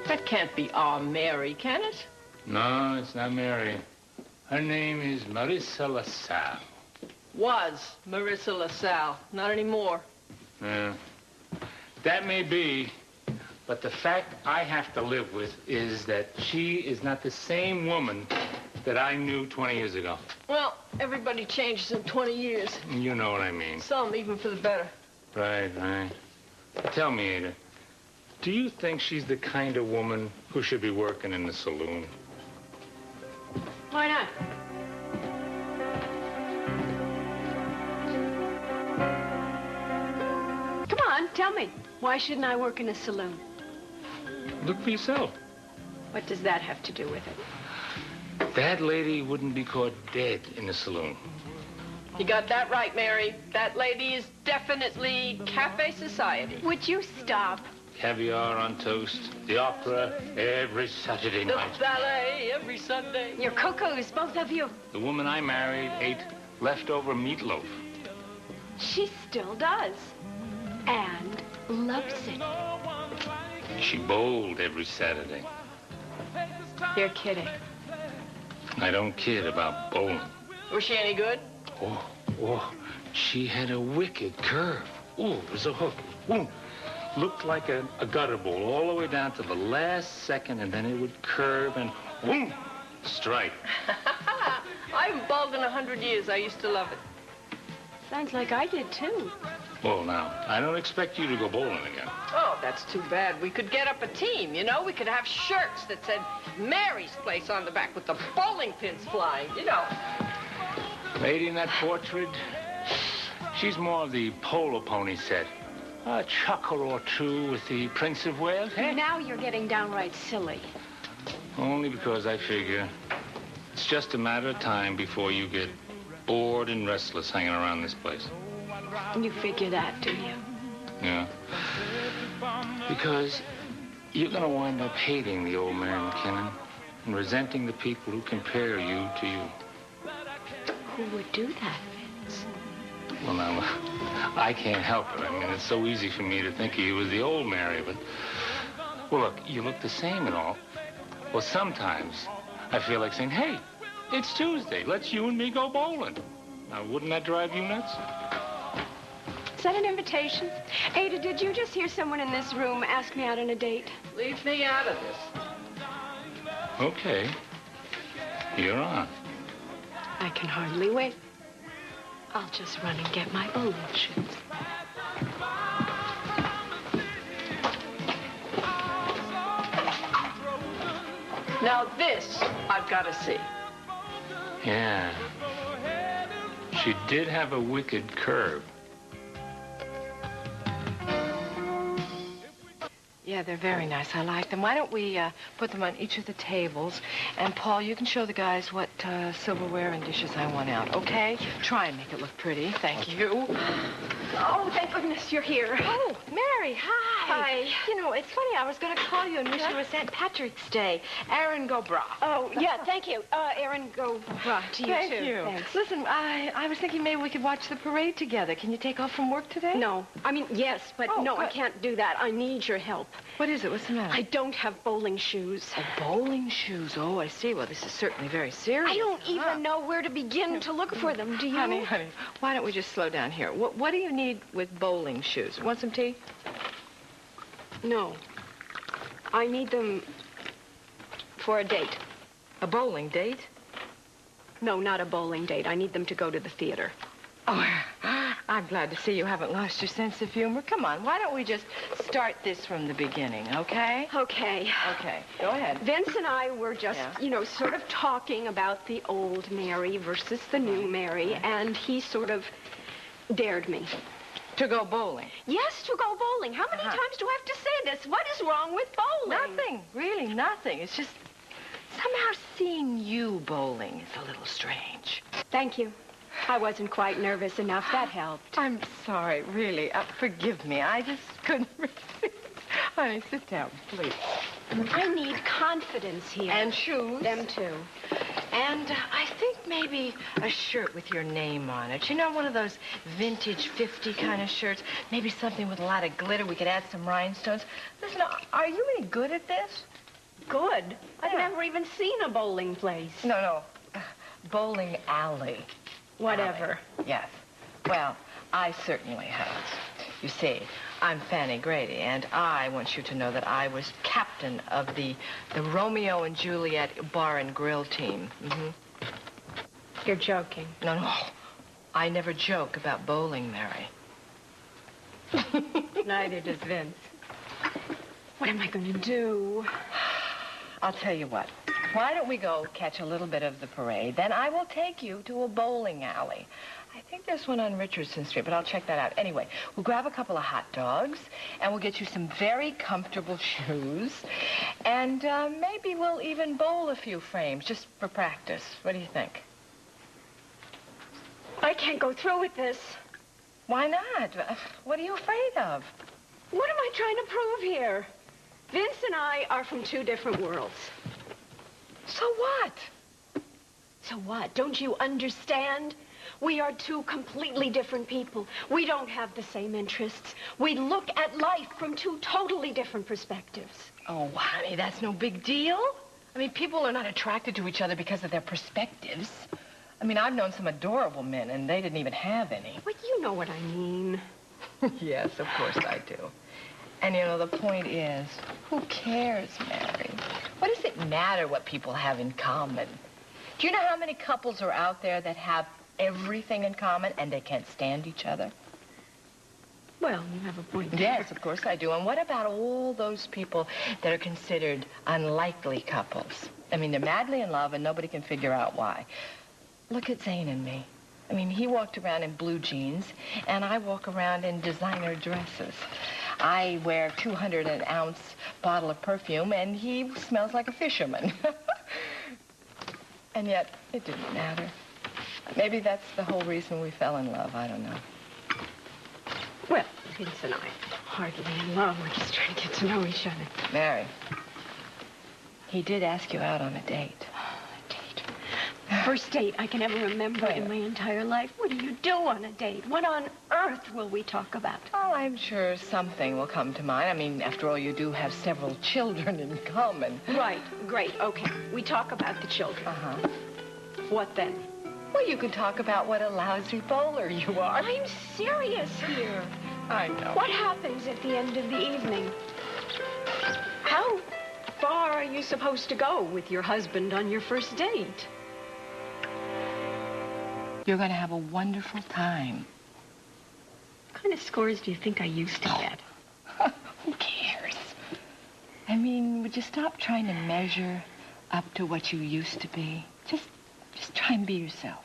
That can't be our Mary, can it? No, it's not Mary. Her name is Marissa LaSalle. Was Marissa LaSalle. Not anymore. Yeah. That may be, but the fact I have to live with is that she is not the same woman that I knew 20 years ago. Well, everybody changes in 20 years. You know what I mean. Some even for the better. Right, right. Tell me, Ada, do you think she's the kind of woman who should be working in the saloon? Why not? Come on, tell me. Why shouldn't I work in a saloon? Look for yourself. What does that have to do with it? That lady wouldn't be caught dead in the saloon. You got that right, Mary. That lady is definitely cafe society. Would you stop? Caviar on toast, the opera every Saturday night. The ballet every Sunday. You're cuckoos, both of you. The woman I married ate leftover meatloaf. She still does. And loves it. She bowled every Saturday. You're kidding. I don't kid about bowling. Was she any good? Oh, she had a wicked curve. Oh, it was a hook. Ooh. Looked like a gutter bowl all the way down to the last second, and then it would curve and boom, strike. I haven't bowled in 100 years. I used to love it. Sounds like I did, too. Well, now, I don't expect you to go bowling again. Oh, that's too bad. We could get up a team, you know? We could have shirts that said Mary's Place on the back with the bowling pins flying, you know. Lady in that portrait, she's more of the polo pony set. A chuckle or two with the Prince of Wales, eh? Now you're getting downright silly. Only because I figure it's just a matter of time before you get bored and restless hanging around this place. You figure that, do you? Yeah. Because you're going to wind up hating the old Mary McKinnon and resenting the people who compare you to you. Who would do that, Vince? Well, now, I can't help it. I mean, it's so easy for me to think of you as the old Mary, but... Well, look, you look the same and all. Well, sometimes I feel like saying, hey, it's Tuesday. Let's you and me go bowling. Now, wouldn't that drive you nuts? Is that an invitation? Ada, did you just hear someone in this room ask me out on a date? Leave me out of this. Okay. You're on. I can hardly wait. I'll just run and get my bowling shoes. Now this, I've got to see. Yeah. She did have a wicked curve. Yeah, they're very nice. I like them. Why don't we put them on each of the tables? And, Paul, you can show the guys what silverware and dishes I want out, okay? Try and make it look pretty. Thank you. Oh, thank goodness you're here. Oh, Mary, hi. Hi. You know, it's funny. I was going to call you and wish you a St. Patrick's Day. Aaron go bra. Oh, yeah, thank you. Aaron, go bra to you, Thank too. you. Thanks. Listen, I was thinking maybe we could watch the parade together. Can you take off from work today? No. I mean, yes, but Oh, no, I but- can't do that. I need your help. What is it? What's the matter? I don't have bowling shoes. Oh, bowling shoes. Oh, I see. Well, this is certainly very serious. I don't even know where to begin to look for them. Do you? Honey, why don't we just slow down here? What do you need with bowling shoes? Want some tea? No. I need them for a date. A bowling date? No, not a bowling date. I need them to go to the theater. Oh, I'm glad to see you haven't lost your sense of humor. Come on, why don't we just start this from the beginning, okay? Okay. Okay, go ahead. Vince and I were just, sort of talking about the old Mary versus the new Mary, and he sort of dared me. To go bowling? Yes, to go bowling. How many times do I have to say this? What is wrong with bowling? Nothing, really nothing. It's just somehow seeing you bowling is a little strange. Thank you. I wasn't quite nervous enough. That helped. I'm sorry, really. Forgive me. I just couldn't resist. Honey, sit down, please. I need confidence here. And shoes. Them too. And I think maybe a shirt with your name on it. You know, one of those vintage 50 kind of shirts. Maybe something with a lot of glitter. We could add some rhinestones. Listen, are you any good at this? good. I've never even seen a bowling place. No. Bowling alley. Whatever. Alley. Yes. Well, I certainly have. You see, I'm Fanny Grady, and I want you to know that I was captain of the Romeo and Juliet Bar and Grill team. Mm-hmm. You're joking. No. I never joke about bowling, Mary. Neither does Vince. What am I going to do? I'll tell you what. Why don't we go catch a little bit of the parade? Then I will take you to a bowling alley. I think there's one on Richardson Street, but I'll check that out. Anyway, we'll grab a couple of hot dogs, and we'll get you some very comfortable shoes, and maybe we'll even bowl a few frames just for practice. What do you think? I can't go through with this. Why not? What are you afraid of? What am I trying to prove here? Vince and I are from two different worlds. So what? So what? Don't you understand? We are two completely different people. We don't have the same interests. We look at life from two totally different perspectives. Oh, honey, that's no big deal. I mean, people are not attracted to each other because of their perspectives. I mean, I've known some adorable men, and they didn't even have any. Well, you know what I mean. Yes, of course I do. And, you know, the point is, who cares, Mary? What does it matter what people have in common? Do you know how many couples are out there that have everything in common and they can't stand each other? Well, you have a point there. Yes, of course I do. And what about all those people that are considered unlikely couples? I mean, they're madly in love and nobody can figure out why. Look at Zane and me. I mean, he walked around in blue jeans, and I walk around in designer dresses. I wear a 200-ounce bottle of perfume, and he smells like a fisherman. And yet, it didn't matter. Maybe that's the whole reason we fell in love. I don't know. Well, Vince and I are hardly in love. We're just trying to get to know each other. Mary, he did ask you out on a date. First date I can ever remember in my entire life. What do you do on a date? What on earth will we talk about? Oh, I'm sure something will come to mind. I mean, after all, you do have several children in common. Right. Great. Okay. We talk about the children. Uh-huh. What then? Well, you can talk about what a lousy bowler you are. I'm serious here. I know. What happens at the end of the evening? How far are you supposed to go with your husband on your first date? You're going to have a wonderful time. What kind of scores do you think I used to get? Who cares? I mean, would you stop trying to measure up to what you used to be? Just try and be yourself.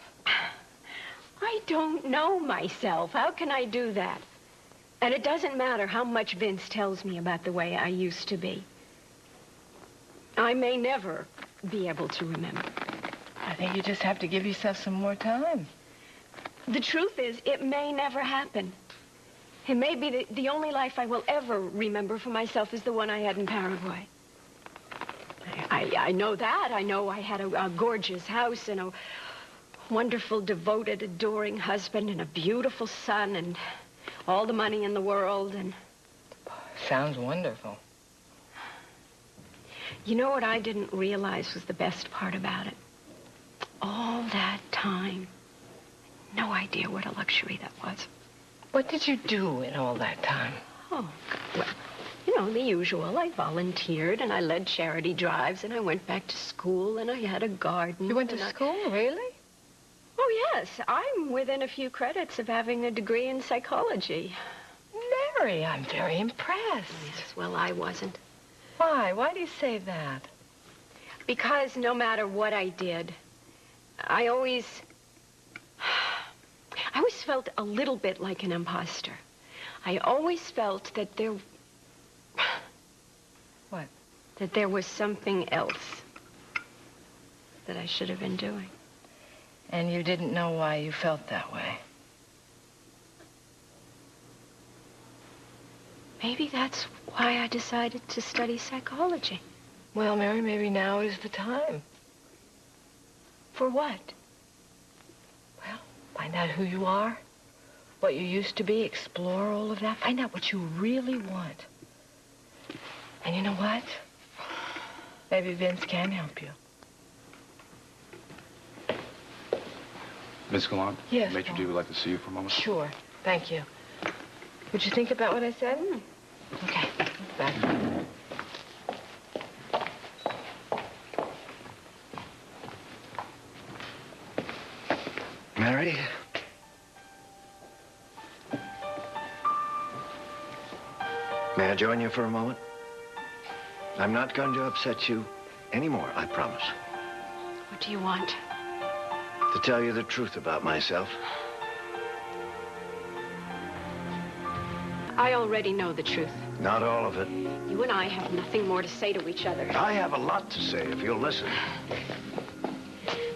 I don't know myself. How can I do that? And it doesn't matter how much Vince tells me about the way I used to be. I may never be able to remember. I think you just have to give yourself some more time. The truth is, it may never happen. It may be the only life I will ever remember for myself is the one I had in Paraguay. I know that. I know I had a gorgeous house and a wonderful, devoted, adoring husband and a beautiful son and all the money in the world and... Sounds wonderful. You know what I didn't realize was the best part about it? All that time. No idea what a luxury that was. What did you do in all that time? Oh, well, you know, the usual. I volunteered, and I led charity drives, and I went back to school, and I had a garden. You went to school, really? Oh, yes. I'm within a few credits of having a degree in psychology. Mary, I'm very impressed. Yes, well, I wasn't. Why? Why do you say that? Because no matter what I did, I always felt a little bit like an imposter. I always felt that there... What? That there was something else that I should have been doing. And you didn't know why you felt that way? Maybe that's why I decided to study psychology. Well, Mary, maybe now is the time. For what? Well, find out who you are, what you used to be, explore all of that, find out what you really want. And you know what? Maybe Vince can help you. Miss Gallant? Yes, Maitre d' would like to see you for a moment. Sure. Thank you. Would you think about what I said? Okay. Back. Mary? May I join you for a moment? I'm not going to upset you anymore, I promise. What do you want? To tell you the truth about myself. I already know the truth. Not all of it. You and I have nothing more to say to each other. I have a lot to say if you'll listen.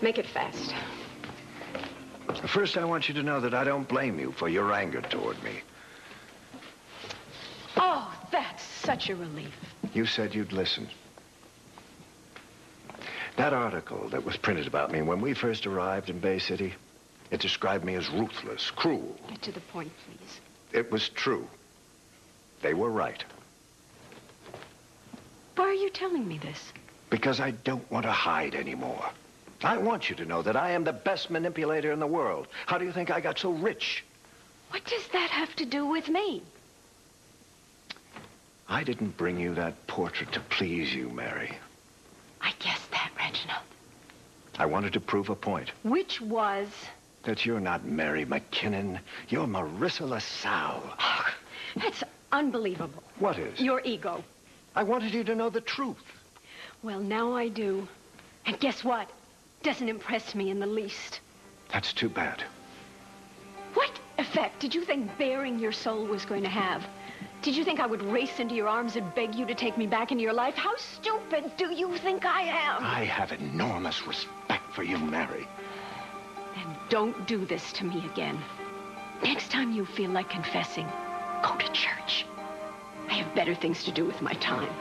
Make it fast. First, I want you to know that I don't blame you for your anger toward me. Oh, that's such a relief. You said you'd listen. That article that was printed about me when we first arrived in Bay City, it described me as ruthless, cruel. Get to the point, please. It was true. They were right. Why are you telling me this? Because I don't want to hide anymore. I want you to know that I am the best manipulator in the world. How do you think I got so rich? What does that have to do with me? I didn't bring you that portrait to please you, Mary. I guessed that, Reginald. I wanted to prove a point. Which was? That you're not Mary McKinnon. You're Marissa LaSalle. Oh, that's unbelievable. What is? Your ego. I wanted you to know the truth. Well, now I do. And guess what? Doesn't impress me in the least. That's too bad. What effect did you think bearing your soul was going to have? Did you think I would race into your arms and beg you to take me back into your life? How stupid do you think I am? I have enormous respect for you, Mary. And don't do this to me again. Next time you feel like confessing, go to church. I have better things to do with my time.